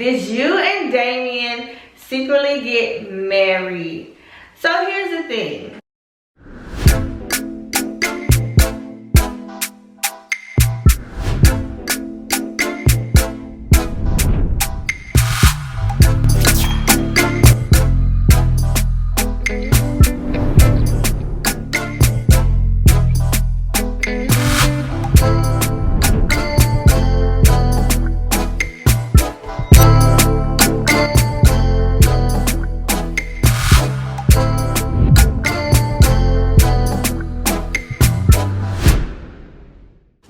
Did you and Damien secretly get married? So here's the thing.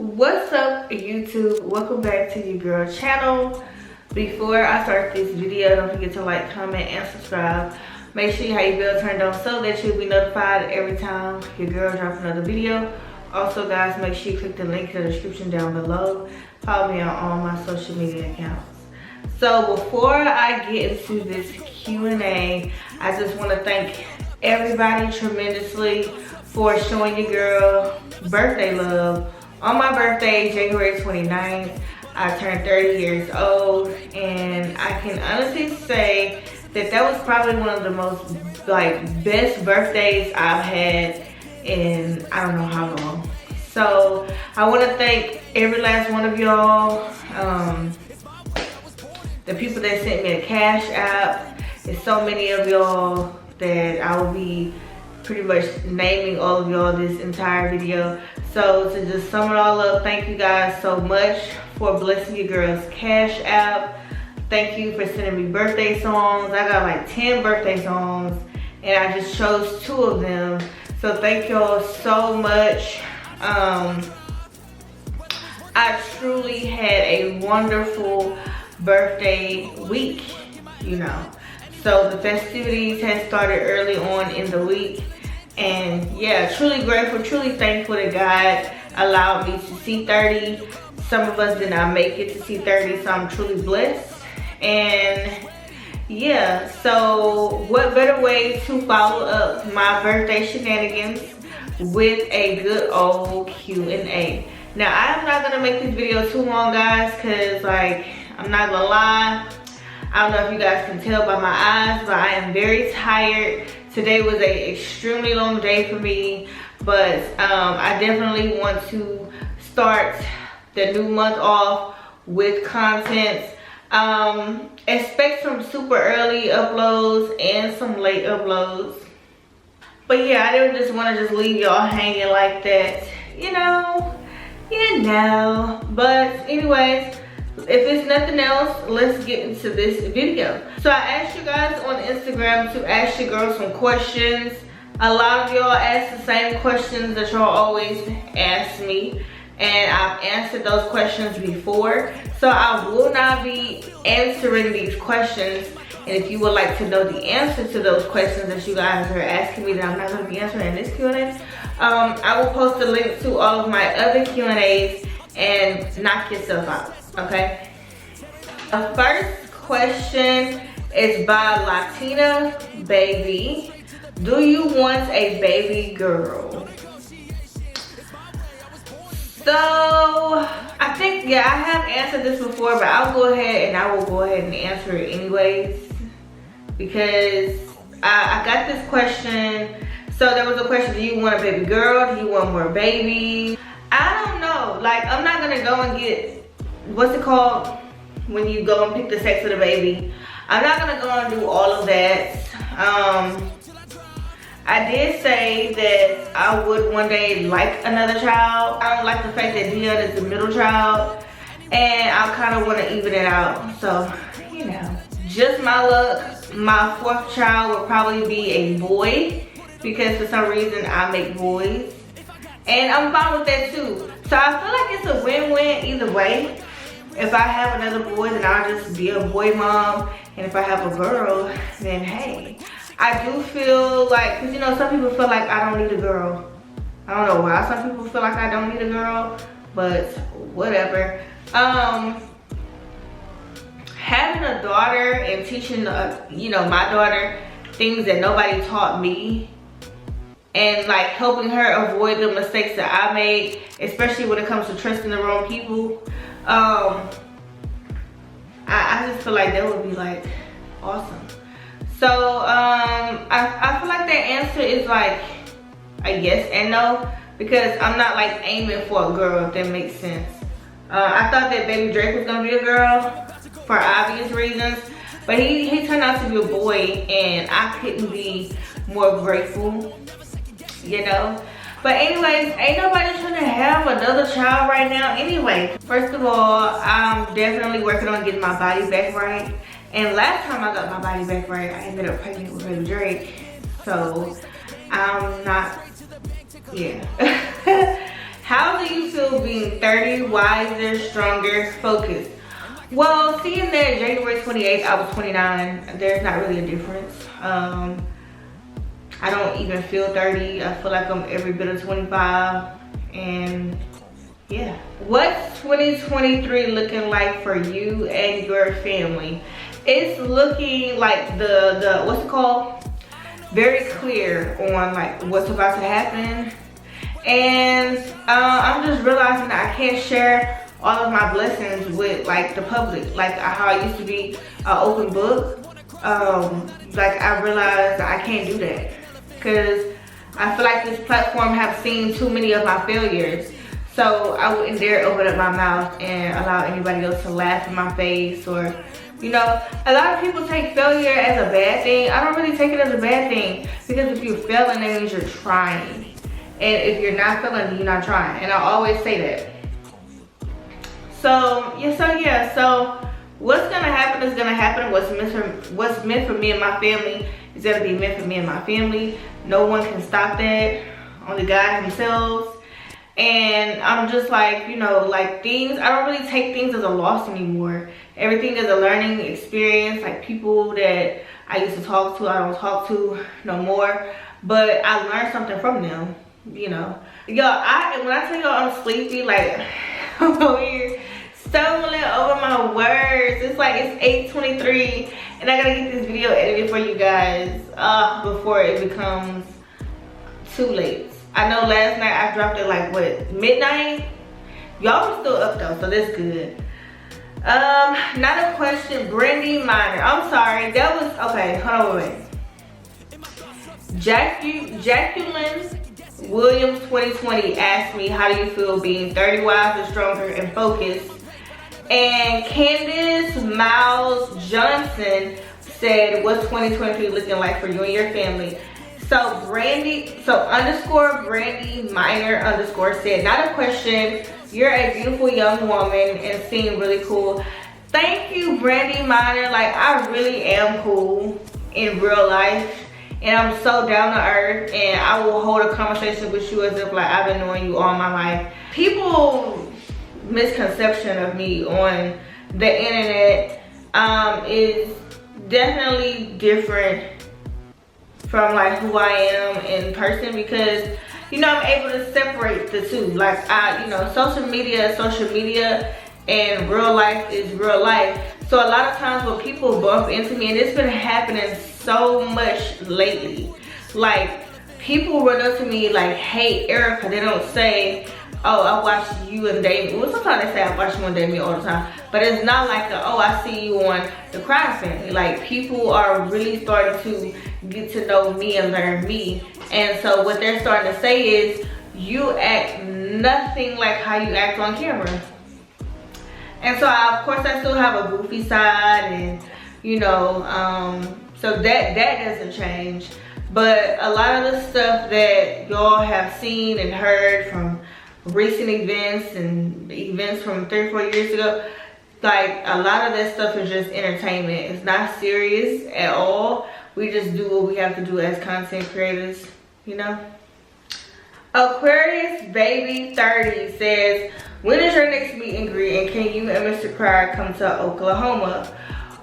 What's up, YouTube? Welcome back to your girl channel. Before I start this video, don't forget to like, comment, and subscribe. Make sure you have your bell turned on so that you'll be notified every time your girl drops another video. Also guys, make sure you click the link in the description down below. Follow me on all my social media accounts. So before I get into this Q&A, I just want to thank everybody tremendously for showing your girl birthday love. On my birthday, January 29th, I turned 30 years old, and I can honestly say that that was probably one of the most best birthdays I've had in I don't know how long. So I want to thank every last one of y'all, the people that sent me a CashApp. There's so many of y'all that I will be pretty much naming all of y'all this entire video. So to just sum it all up, thank you guys so much for blessing your girl's CashApp. Thank you for sending me birthday songs. I got like 10 birthday songs and I just chose 2 of them. So thank y'all so much. I truly had a wonderful birthday week, you know. So the festivities had started early on in the week. And yeah, truly grateful, truly thankful that God allowed me to see 30. Some of us did not make it to see 30, so I'm truly blessed. And yeah, so what better way to follow up my birthday shenanigans with a good old Q&A. Now, I'm not gonna make this video too long, guys, because I'm not gonna lie, I don't know if you guys can tell by my eyes, but I am very tired. Today was an extremely long day for me, but I definitely want to start the new month off with content. Expect some super early uploads and some late uploads. But yeah, I didn't just want to just leave y'all hanging like that, you know. But anyways, if it's nothing else, let's get into this video. So I asked you guys on Instagram to ask your girls some questions. A lot of y'all ask the same questions that y'all always ask me, and I've answered those questions before. So I will not be answering these questions. And if you would like to know the answer to those questions that you guys are asking me that I'm not going to be answering in this Q&A, I will post a link to all of my other Q&As and knock yourself out. Okay, the first question is by Latina Baby. Do you want a baby girl? So I think, yeah, I have answered this before, but I'll go ahead and I will go ahead and answer it anyways, because I got this question. So there was a question, do you want a baby girl? Do you want more babies? I don't know. I'm not gonna go and get, what's it called when you go and pick the sex of the baby? I'm not gonna go and do all of that. I did say that I would one day like another child. I don't like the fact that Dion is the middle child, and I kind of want to even it out. So, you know, just my luck, my 4th child would probably be a boy, because for some reason I make boys, and I'm fine with that too. So I feel like it's a win-win either way. If I have another boy, then I'll just be a boy mom. And if I have a girl, then hey. I do feel like, because you know, some people feel like I don't need a girl. I don't know why some people feel like I don't need a girl, but whatever. Having a daughter and teaching, you know, my daughter things that nobody taught me, and helping her avoid the mistakes that I made, especially when it comes to trusting the wrong people. I I just feel like that would be like awesome. So I feel like that answer is like a yes and no, because I'm not like aiming for a girl, if that makes sense. I thought that Baby Drake was gonna be a girl for obvious reasons, but he turned out to be a boy, and I couldn't be more grateful, you know. But anyways, ain't nobody trying to have another child right now anyway. First of all, I'm definitely working on getting my body back right. And last time I got my body back right, I ended up pregnant with Baby Drake. So I'm not, yeah. How do you feel being 30, wiser, stronger, focused? Well, seeing that January 28th, I was 29, there's not really a difference. I don't even feel 30. I feel like I'm every bit of 25. And yeah. What's 2023 looking like for you and your family? It's looking like the what's it called? Very clear on like what's about to happen. And I'm just realizing that I can't share all of my blessings with like the public, like how I used to be an open book. Like I realized I can't do that, because I feel like this platform have seen too many of my failures. So I wouldn't dare open up my mouth and allow anybody else to laugh in my face, or, you know, a lot of people take failure as a bad thing. I don't really take it as a bad thing, because if you're failing, that means you're trying. And if you're not failing, you're not trying. And I always say that. So yeah, so what's gonna happen is gonna happen. What's meant for me and my family is gonna be meant for me and my family. No one can stop that, only God himself. And I'm just like, you know, like things, I don't really take things as a loss anymore. Everything is a learning experience. Like people that I used to talk to, I don't talk to no more. But I learned something from them, you know. Yo, when I tell y'all I'm sleepy, like I'm over here stumbling over my words. It's like it's 8:23 and I gotta get this video edited for you guys before it becomes too late. I know last night I dropped it like what, midnight? Y'all were still up though, so that's good. Not a question, Brandy Minor. I'm sorry, that was, okay, hold on, wait. Jacqueline Williams 2020 asked me, how do you feel being 30, wiser, stronger, and focused? And Candace Miles Johnson said, what's 2023 looking like for you and your family? So underscore Brandy Minor underscore said, not a question, you're a beautiful young woman and seem really cool. Thank you, Brandy Minor. Like, I really am cool in real life. And I'm so down to earth, and I will hold a conversation with you as if like I've been knowing you all my life. People misconception of me on the internet is definitely different from like who I am in person, because you know I'm able to separate the two. Like you know, social media is social media and real life is real life. So a lot of times when people bump into me, and it's been happening so much lately, like people run up to me like, hey Erica, they don't say, oh I watched you and Damien. Well, sometimes they say I watch you and Damien all the time, but it's not like oh I see you on the Crime Family. Like people are really starting to get to know me and learn me, and so what they're starting to say is, you act nothing like how you act on camera. And so of course I still have a goofy side, and you know, so that doesn't change. But a lot of the stuff that y'all have seen and heard from recent events and events from 3 or 4 years ago, like a lot of that stuff is just entertainment. It's not serious at all. We just do what we have to do as content creators, you know. Aquarius Baby 30 says, when is your next meet and greet, and can you and Mr. Cryer come to Oklahoma?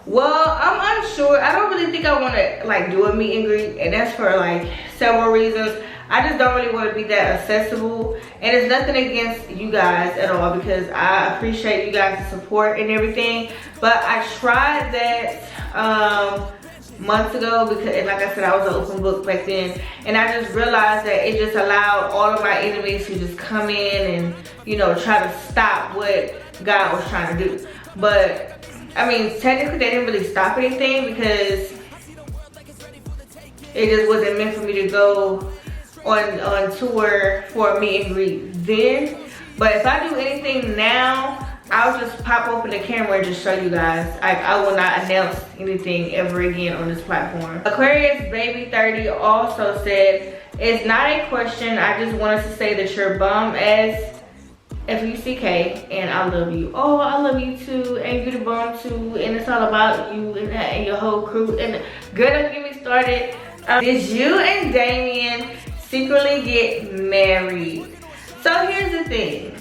Well, I'm unsure. I don't really think I want to like do a meet and greet, and that's for like several reasons. I just don't really want to be that accessible, and it's nothing against you guys at all, because I appreciate you guys' support and everything. But I tried that months ago, because, and like I said, I was an open book back then, and I just realized that it just allowed all of my enemies to just come in and, you know, try to stop what God was trying to do. But I mean, technically they didn't really stop anything because it just wasn't meant for me to go on tour for a meet and greet then. But if I do anything now, I'll just pop open the camera and just show you guys. I will not announce anything ever again on this platform. Aquarius Baby 30 also said, it's not a question, I just wanted to say that you're bomb ass F-U-C-K, and I love you. Oh, I love you too, and you the bomb too, and it's all about you and your whole crew. And girl, don't get me started. Did you and Damien secretly get married? So here's the thing.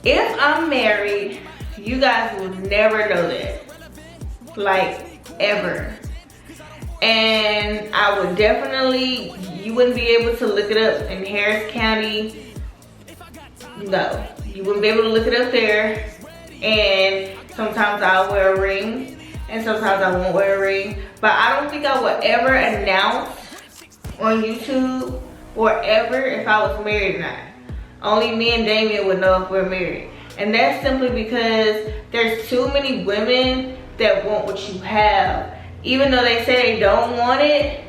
If I'm married, you guys will never know that. Like, ever. And I would definitely, you wouldn't be able to look it up in Harris County. No, you wouldn't be able to look it up there. And sometimes I'll wear a ring, and sometimes I won't wear a ring. But I don't think I would ever announce on YouTube or ever if I was married or not. Only me and Damien would know if we're married. And that's simply because there's too many women that want what you have. Even though they say they don't want it,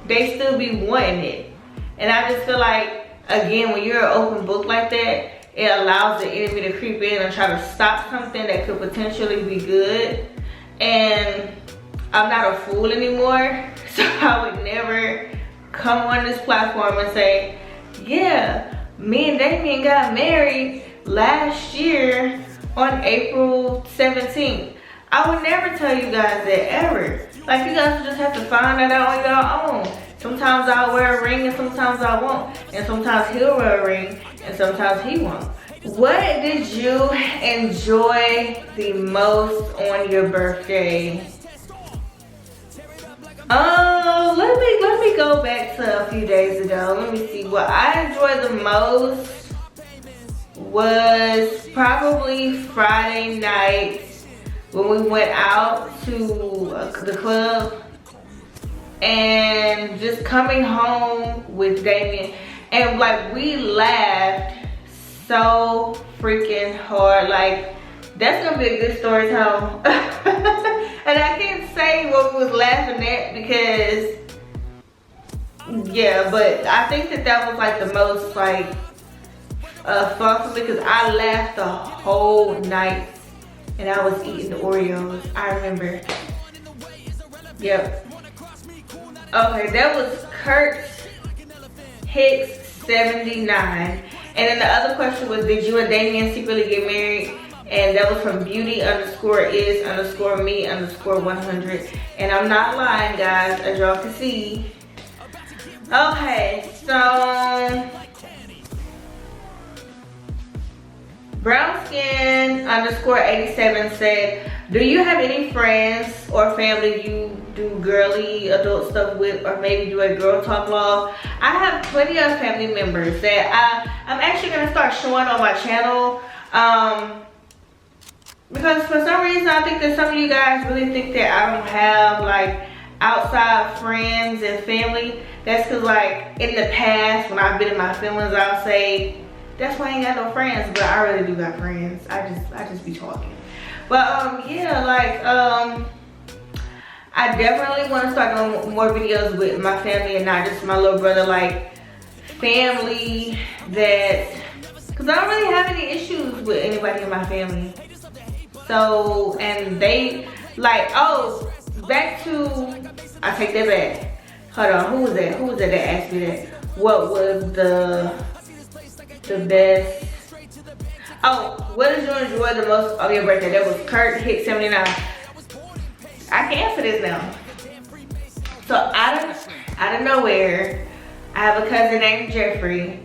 they still be wanting it. And I just feel like, again, when you're an open book like that, it allows the enemy to creep in and try to stop something that could potentially be good. And I'm not a fool anymore, so I would never come on this platform and say, yeah, me and Damien got married last year on April 17th. I would never tell you guys that ever. Like, you guys just have to find that out on your own. Sometimes I'll wear a ring and sometimes I won't. And sometimes he'll wear a ring and sometimes he won't. What did you enjoy the most on your birthday? Let me go back to a few days ago. Let me see. What I enjoyed the most was probably Friday night when we went out to the club and just coming home with Damien, and like we laughed so freaking hard. Like, that's gonna be a good story time. And I can't say what we was laughing at because, yeah, but I think that was like the most like fun for me because I laughed the whole night and I was eating the Oreos. I remember. Yep. Okay, that was Kurt Hicks 79. And then the other question was, did you and Damien secretly get married? And that was from beauty_is_me_100. And I'm not lying, guys, as y'all can see. Okay, so brownskin_87 said, do you have any friends or family you do girly adult stuff with, or maybe do a girl talk vlog? I have plenty of family members that I'm actually gonna start showing on my channel. Because for some reason I think that some of you guys really think that I don't have like outside friends and family. That's because like in the past when I've been in my feelings, I'll say, that's why I ain't got no friends, but I really do got friends. I just be talking. But yeah, like I definitely want to start doing more videos with my family and not just my little brother, like family that, because I don't really have any issues with anybody in my family. So, and they like, oh, back to, I take that back. Hold on, who was that that asked me that? What was the best? Oh, what did you enjoy the most on your birthday? That was Kurt Hicks 79. I can answer this now. So out of nowhere, I have a cousin named Jeffrey.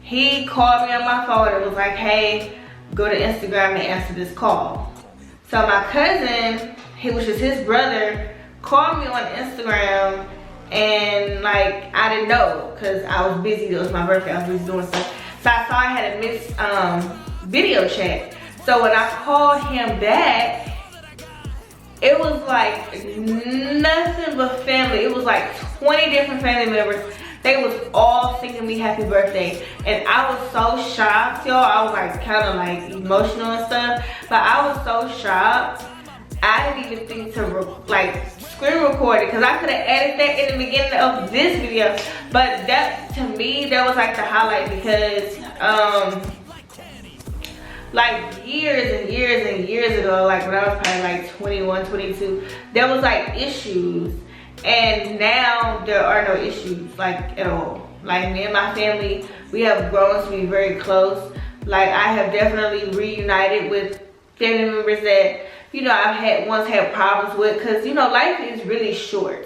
He called me on my phone and was like, hey, go to Instagram and answer this call. So my cousin, which is his brother, called me on Instagram, and like I didn't know because I was busy. It was my birthday. I was busy doing stuff. So I saw I had a missed video chat. So when I called him back, it was like nothing but family. It was like 20 different family members They was all singing me happy birthday. And I was so shocked, y'all. I was like kind of like emotional and stuff. But I was so shocked. I didn't even think to like screen record it, because I could have added that in the beginning of this video. But that, to me, that was like the highlight, because like years and years and years ago, like when I was probably like 21, 22, there was like issues. And now there are no issues, like at all. Like me and my family, we have grown to be very close. Like I have definitely reunited with family members that, you know, I've once had problems with, because, you know, life is really short.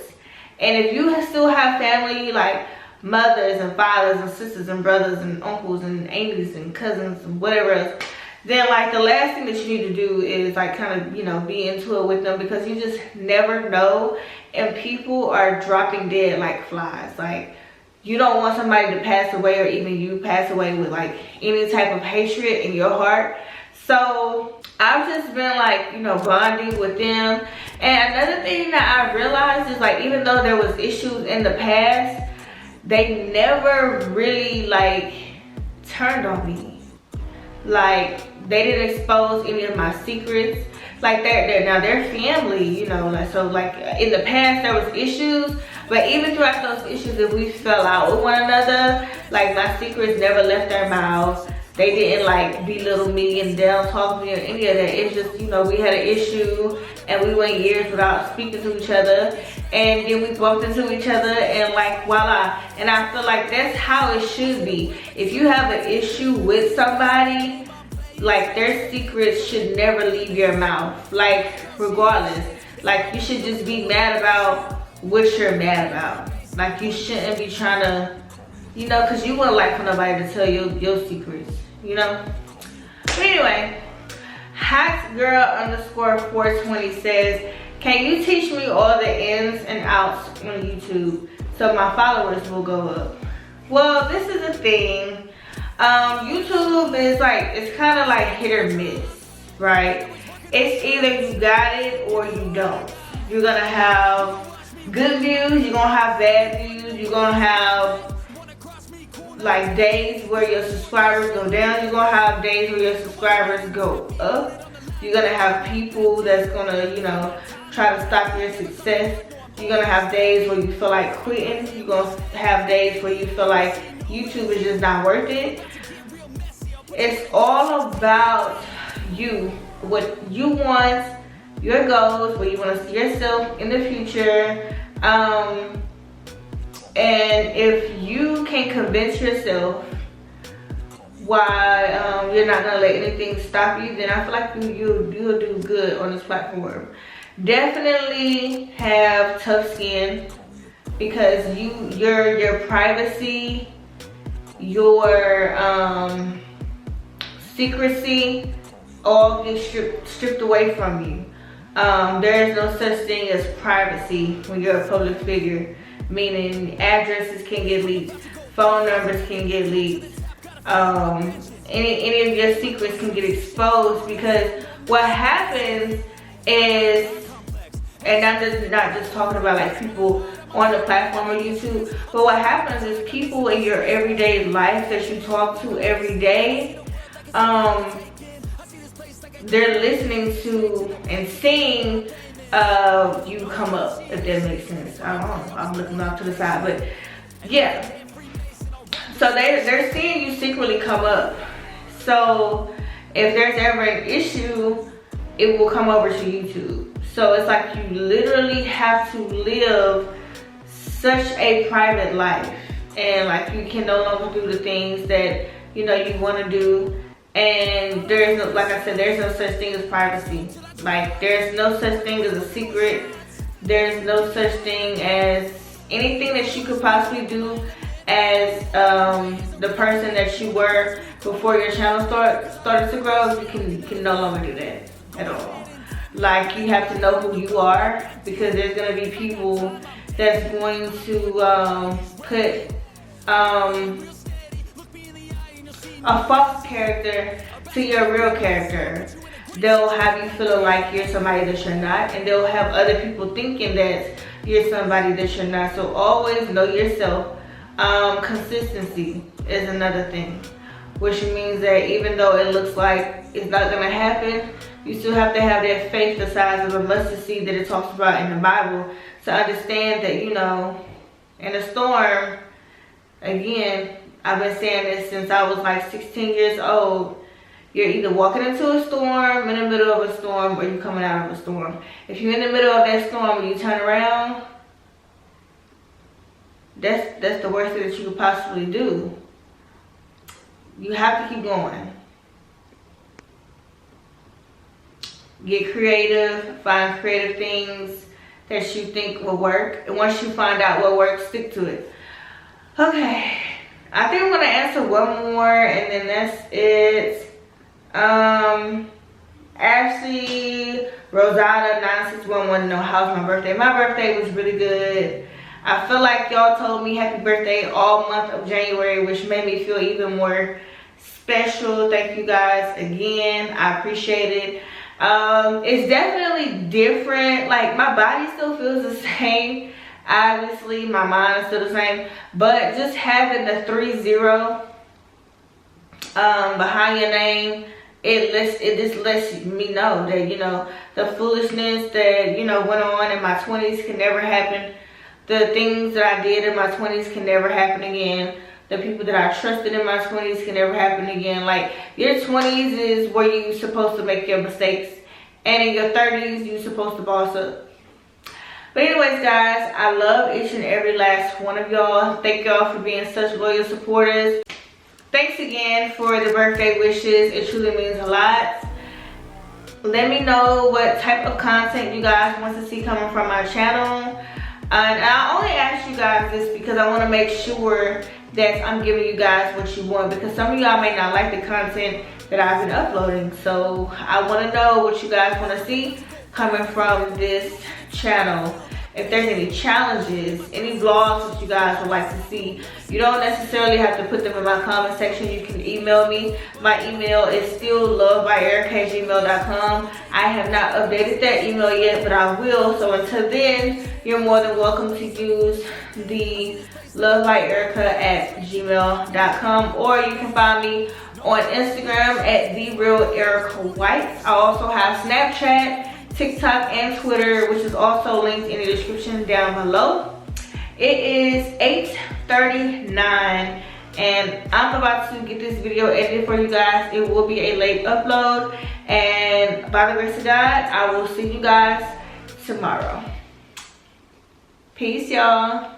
And if you still have family, like mothers and fathers and sisters and brothers and uncles and aunties and cousins and whatever else, then like the last thing that you need to do is like kind of, you know, be into it with them, because you just never know. And people are dropping dead like flies. Like, you don't want somebody to pass away, or even you pass away with like any type of hatred in your heart. So I've just been like, you know, bonding with them. And another thing that I realized is like, even though there was issues in the past, they never really like turned on me. Like, they didn't expose any of my secrets. Like now they're family, you know, like, so like in the past there was issues, but even throughout those issues, if we fell out with one another, like my secrets never left their mouths. They didn't like belittle me and down talk me or any of that. It's just, you know, we had an issue and we went years without speaking to each other, and then we bumped into each other and like voila. And I feel like that's how it should be. If you have an issue with somebody, like their secrets should never leave your mouth, like regardless. Like you should just be mad about what you're mad about. Like you shouldn't be trying to, you know, because you wouldn't like for nobody to tell you your secrets, you know. But anyway, hotgirl_420 says, can you teach me all the ins and outs on YouTube so my followers will go up? Well, this is the thing. YouTube is like, it's kind of like hit or miss, right? It's either you got it or you don't. You're gonna have good views, you're gonna have bad views, you're gonna have like days where your subscribers go down, you're gonna have days where your subscribers go up. You're gonna have people that's gonna, you know, try to stop your success. You're gonna have days where you feel like quitting. You're gonna have days where you feel like YouTube is just not worth it. It's all about you, what you want, your goals, where you want to see yourself in the future. And if you can convince yourself why you're not gonna let anything stop you, then I feel like you'll do good on this platform. Definitely have tough skin, because your privacy, your secrecy all get stripped away from you. There is no such thing as privacy when you're a public figure, meaning addresses can get leaked, phone numbers can get leaked, any of your secrets can get exposed. Because what happens is, and I'm not just talking about like people on the platform of YouTube, but what happens is people in your everyday life that you talk to every day, they're listening to and seeing you come up, if that makes sense. I don't know, I'm looking off to the side, but yeah. So they're seeing you secretly come up. So if there's ever an issue, it will come over to YouTube. So it's like you literally have to live such a private life, and like you can no longer do the things that, you know, you want to do. And there's no, like I said, there's no such thing as privacy. Like there's no such thing as a secret. There's no such thing as anything that you could possibly do as the person that you were before your channel started to grow. You can no longer do that at all. Like you have to know who you are, because there's gonna be people that's going to put a false character to your real character. They'll have you feeling like you're somebody that you're not, and they'll have other people thinking that you're somebody that you're not. So always know yourself. Consistency is another thing, which means that even though it looks like it's not gonna happen, you still have to have that faith the size of a mustard seed that it talks about in the Bible to understand that, you know, in a storm, again, I've been saying this since I was like 16 years old. You're either walking into a storm, in the middle of a storm, or you're coming out of a storm. If you're in the middle of that storm and you turn around, that's the worst thing that you could possibly do. You have to keep going. Get creative, find creative things that you think will work. And once you find out what works, stick to it. Okay, I think I'm gonna answer one more and then that's it. Ashley Rosada 9611 wanted to know how's my birthday. My birthday was really good. I feel like y'all told me happy birthday all month of January, which made me feel even more special. Thank you guys again. I appreciate it. It's definitely different. Like, my body still feels the same. Obviously, my mind is still the same. But just having the 30 behind your name, it just lets me know that, you know, the foolishness that, you know, went on in my 20s can never happen. The things that I did in my 20s can never happen again. The people that I trusted in my 20s can never happen again. Like, your 20s is where you're supposed to make your mistakes. And in your 30s, you're supposed to boss up. But anyways, guys, I love each and every last one of y'all. Thank y'all for being such loyal supporters. Thanks again for the birthday wishes. It truly means a lot. Let me know what type of content you guys want to see coming from my channel. And I only ask you guys this because I want to make sure that I'm giving you guys what you want, because some of y'all may not like the content that I've been uploading. So I want to know what you guys want to see coming from this channel. If there's any challenges, any vlogs that you guys would like to see, you don't necessarily have to put them in my comment section. You can email me. My email is still lovedbyerica@gmail.com. I have not updated that email yet, but I will. So until then, you're more than welcome to use the lovedbyerica@gmail.com, or you can find me on Instagram at @TheRealEricaWhite. I also have Snapchat, TikTok, and Twitter, which is also linked in the description down below. It is 8:39 and I'm about to get this video edited for you guys. It will be a late upload, and by the grace of God, I will see you guys tomorrow. Peace, y'all.